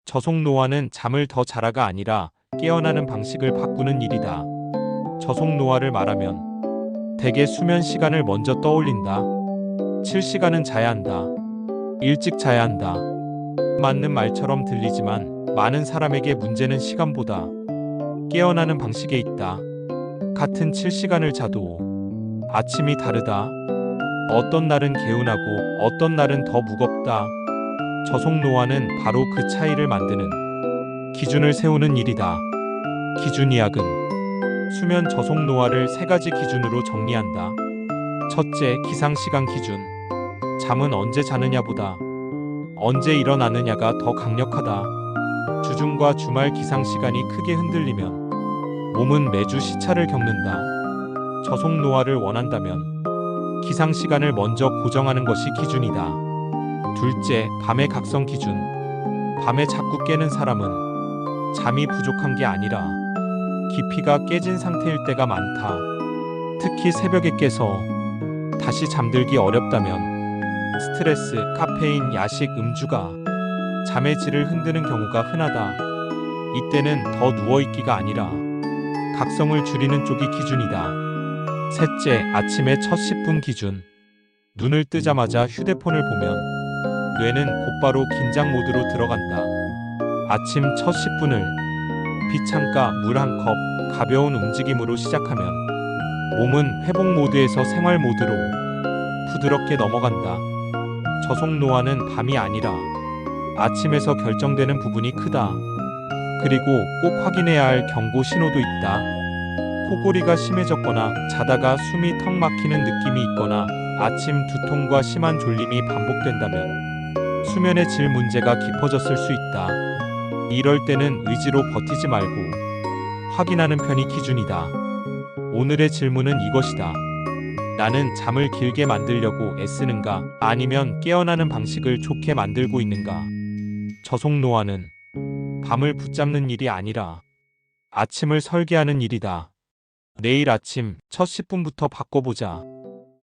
저속노화는 잠을 더 자라가 아니라 깨어나는 방식을 바꾸는 일이다. 저속노화를 말하면 대개 수면 시간을 먼저 떠올린다. 7시간은 자야 한다. 일찍 자야 한다. 맞는 말처럼 들리지만 많은 사람에게 문제는 시간보다 깨어나는 방식에 있다. 같은 7시간을 자도 아침이 다르다. 어떤 날은 개운하고 어떤 날은 더 무겁다. 저속노화는 바로 그 차이를 만드는 기준을 세우는 일이다. 기준의학은 수면 저속노화를 세 가지 기준으로 정리한다. 첫째, 기상시간 기준. 잠은 언제 자느냐보다 언제 일어나느냐가 더 강력하다. 주중과 주말 기상시간이 크게 흔들리면 몸은 매주 시차를 겪는다. 저속노화를 원한다면 기상시간을 먼저 고정하는 것이 기준이다. 둘째, 밤의 각성 기준. 밤에 자꾸 깨는 사람은 잠이 부족한 게 아니라 깊이가 깨진 상태일 때가 많다. 특히 새벽에 깨서 다시 잠들기 어렵다면 스트레스, 카페인, 야식, 음주가 잠의 질을 흔드는 경우가 흔하다. 이때는 더 누워있기가 아니라 각성을 줄이는 쪽이 기준이다. 셋째, 아침의 첫 10분 기준. 눈을 뜨자마자 휴대폰을 보면 뇌는 곧바로 긴장 모드로 들어간다. 아침 첫 10분을 빛창가, 물 한 컵, 가벼운 움직임으로 시작하면 몸은 회복 모드에서 생활 모드로 부드럽게 넘어간다. 저속노화는 밤이 아니라 아침에서 결정되는 부분이 크다. 그리고 꼭 확인해야 할 경고 신호도 있다. 코골이가 심해졌거나 자다가 숨이 턱 막히는 느낌이 있거나 아침 두통과 심한 졸림이 반복된다면 수면의 질 문제가 깊어졌을 수 있다. 이럴 때는 의지로 버티지 말고 확인하는 편이 기준이다. 오늘의 질문은 이것이다. 나는 잠을 길게 만들려고 애쓰는가? 아니면 깨어나는 방식을 좋게 만들고 있는가? 저속노화는 밤을 붙잡는 일이 아니라 아침을 설계하는 일이다. 내일 아침 첫 10분부터 바꿔보자.